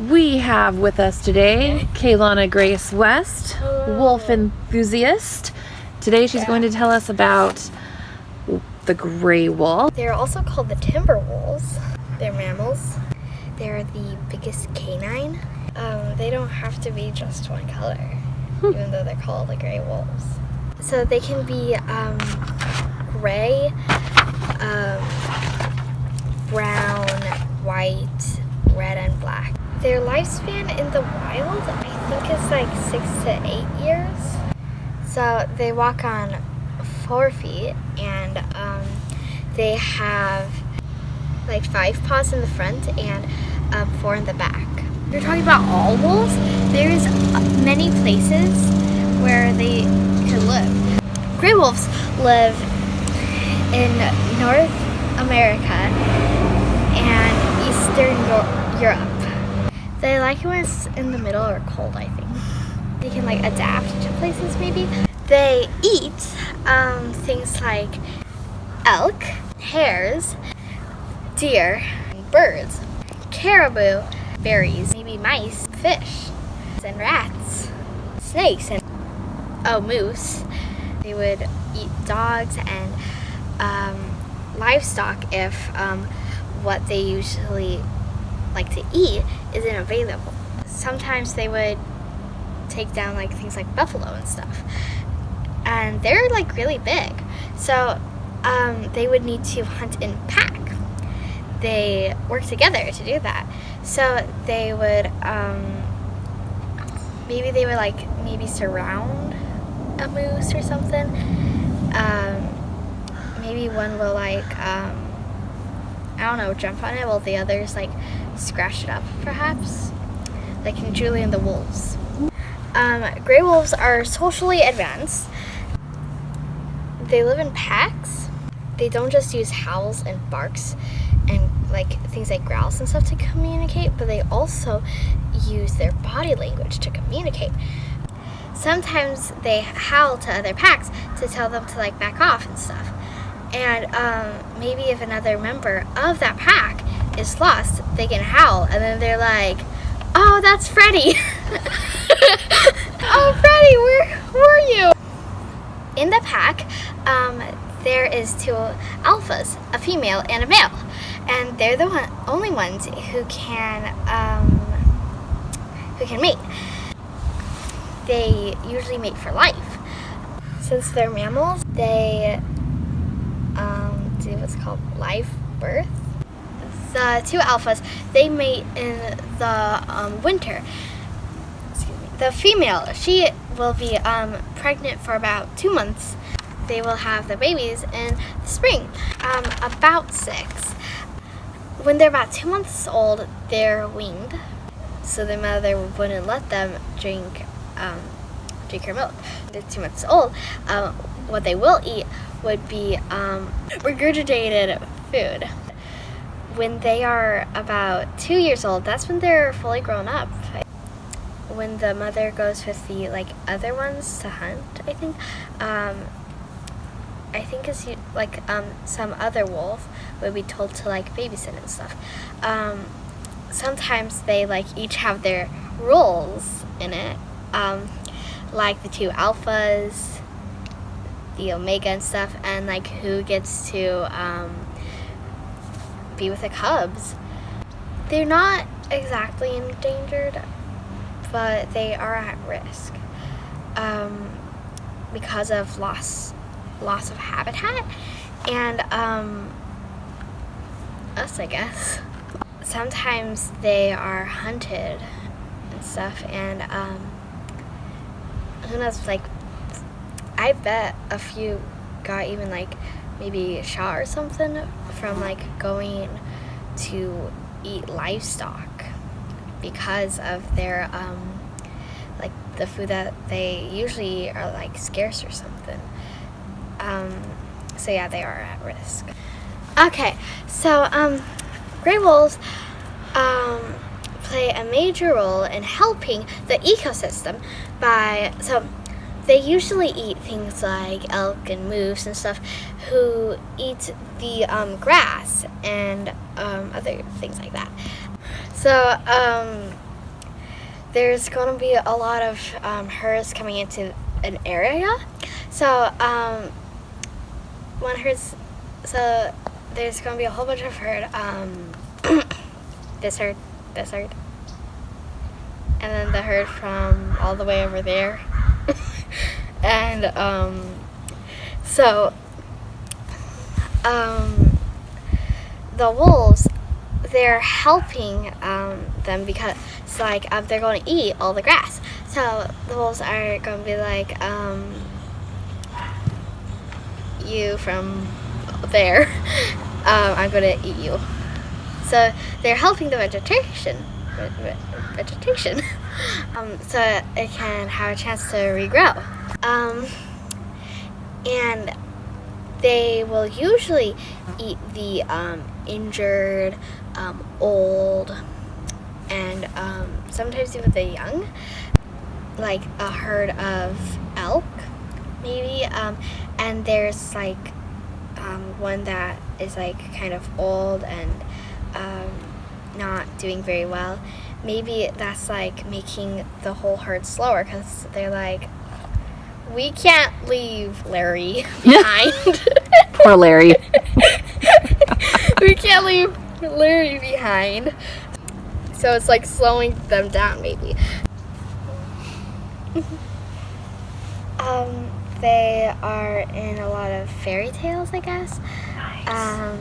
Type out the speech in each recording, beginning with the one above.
We have with us today Kaylana Grace West, wolf enthusiast. Today she's going to tell us about the gray wolf. They're also called the timber wolves. They're mammals. They're the biggest canine. They don't have to be just one color, even though they're called the gray wolves. So they can be gray, brown, white, red, and black. Their lifespan in the wild, I think, is like 6 to 8 years. So they walk on 4 feet, and they have like 5 paws in the front and 4 in the back. You're talking about all wolves? There's many places where they can live. Gray wolves live in North America and Eastern Europe. They like it when it's in the middle or cold, I think. They can like adapt to places maybe. They eat things like elk, hares, deer, birds, caribou, berries, maybe mice, fish, and rats, snakes, and moose. They would eat dogs and livestock if what they usually like to eat isn't available. Sometimes they would take down like things like buffalo and stuff, and they're like really big, so they would need to hunt in pack. They work together to do that. So they would maybe surround a moose or something. Maybe one will jump on it while the others like scratch it up, perhaps, like in Julie and the Wolves. Gray wolves are socially advanced. They live in packs. They don't just use howls and barks and like things like growls and stuff to communicate, but they also use their body language to communicate. Sometimes they howl to other packs to tell them to like back off and stuff. And maybe if another member of that pack is lost, they can howl, and then they're like, "Oh, that's Freddy." "Oh, Freddy, where were you?" In the pack, there is 2 alphas, a female and a male, and they're the only ones who can mate. They usually mate for life. Since they're mammals, they do what's called live birth. The 2 alphas, they mate in the winter. Excuse me. The female, she will be pregnant for about 2 months. They will have the babies in the spring, about 6. When they're about 2 months old, they're weaned, so the mother wouldn't let them drink her milk. They're 2 months old. What they will eat would be regurgitated food. When they are about 2 years old, that's when they're fully grown up. When the mother goes with the other ones to hunt, I think it's like some other wolf would be told to babysit and stuff. Sometimes they each have their roles in it, like the 2 alphas, the omega and stuff, and who gets to be with the cubs. They're not exactly endangered, but they are at risk because of loss of habitat and us, I guess. Sometimes they are hunted and stuff, and who knows, I bet a few got even maybe shot or something from going to eat livestock because of their the food that they usually eat are scarce or something. So yeah, they are at risk. Okay, so gray wolves play a major role in helping the ecosystem so they usually eat things like elk and moose and stuff, who eat the grass and other things like that. So there's going to be a lot of herds coming into an area. So so there's going to be a whole bunch of herd. This herd, and then the herd from all the way over there. And the wolves, they're helping them because it's like they're going to eat all the grass. So the wolves are going to be like, you from there, I'm going to eat you. So they're helping the vegetation, so it can have a chance to regrow. And they will usually eat the injured, old, and sometimes even the young, like a herd of elk, maybe. And there's like one that is like kind of old and not doing very well. Maybe that's like making the whole herd slower because they're like, we can't leave Larry behind. Poor Larry. We can't leave Larry behind. So it's like slowing them down, maybe. They are in a lot of fairy tales, I guess. Nice.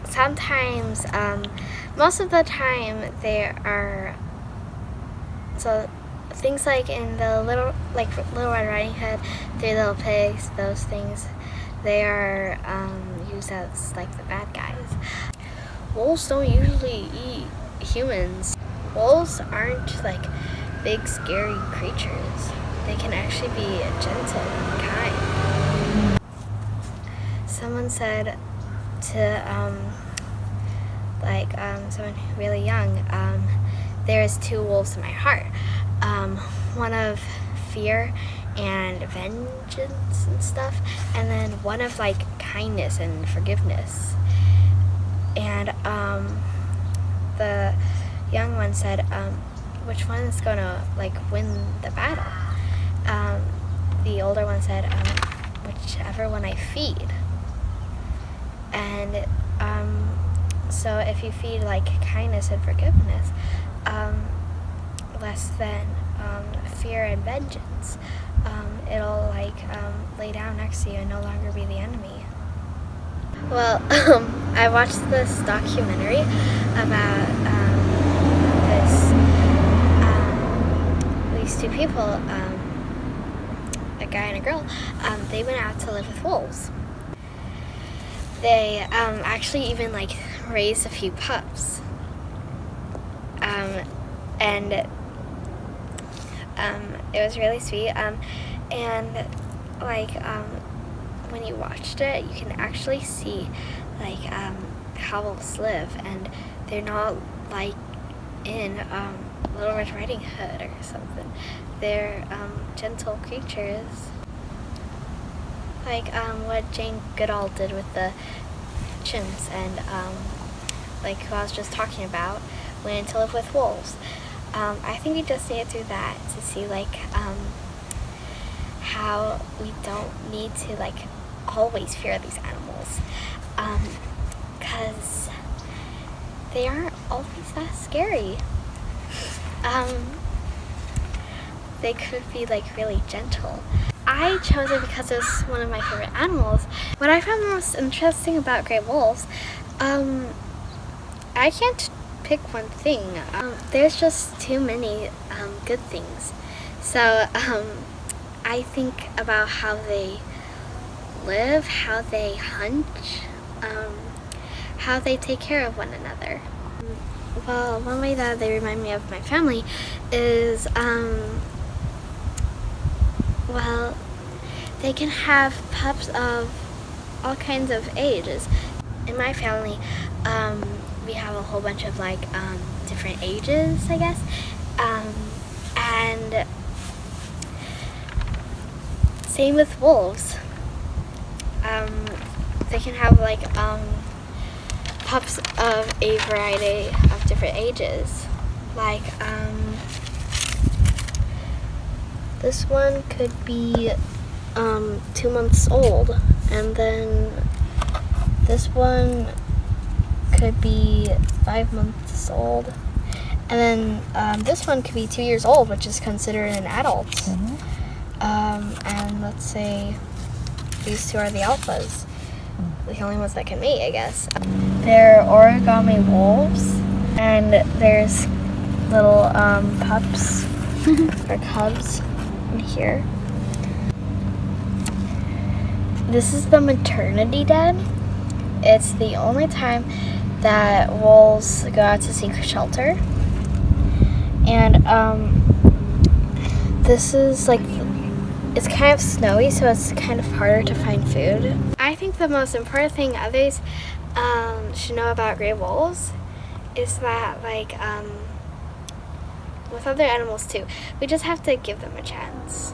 Sometimes, most of the time, they are. So things like in the Little Red Riding Hood, Three Little Pigs, those things, they are used as like the bad guys. Wolves don't usually eat humans. Wolves aren't like big scary creatures. They can actually be gentle and kind. Someone said to someone really young, there's two wolves in my heart. One of fear and vengeance and stuff, and then one of like kindness and forgiveness. And the young one said, which one is gonna like win the battle? The older one said, whichever one I feed. And so if you feed like kindness and forgiveness, less than fear and vengeance, it'll like lay down next to you and no longer be the enemy. Well, I watched this documentary about these two people, a guy and a girl. They went out to live with wolves. They actually even like raised a few pups. And it was really sweet. And like when you watched it, you can actually see like how wolves live, and they're not like in Little Red Riding Hood or something. They're gentle creatures, like what Jane Goodall did with the chimps, and like who I was just talking about, went to live with wolves. I think we just need to do that to see like how we don't need to like always fear these animals, because they aren't always that scary. They could be like really gentle. I chose it because it's one of my favorite animals. What I found most interesting about gray wolves, I can't pick one thing. There's just too many good things. So I think about how they live, how they hunt, how they take care of one another. Well, one way that they remind me of my family is, well, they can have pups of all kinds of ages. In my family, we have a whole bunch of like different ages, I guess, and same with wolves. They can have like pups of a variety of different ages. Like This one could be 2 months old, and then this one could be 5 months old, and then this one could be 2 years old, which is considered an adult. And let's say these two are the alphas, the only ones that can mate, I guess. They're origami wolves, and there's little pups or cubs in here. This is the maternity den. It's the only time that wolves go out to seek shelter. And this is like, it's kind of snowy, so it's kind of harder to find food. I think the most important thing others should know about gray wolves is that, like, with other animals too, we just have to give them a chance.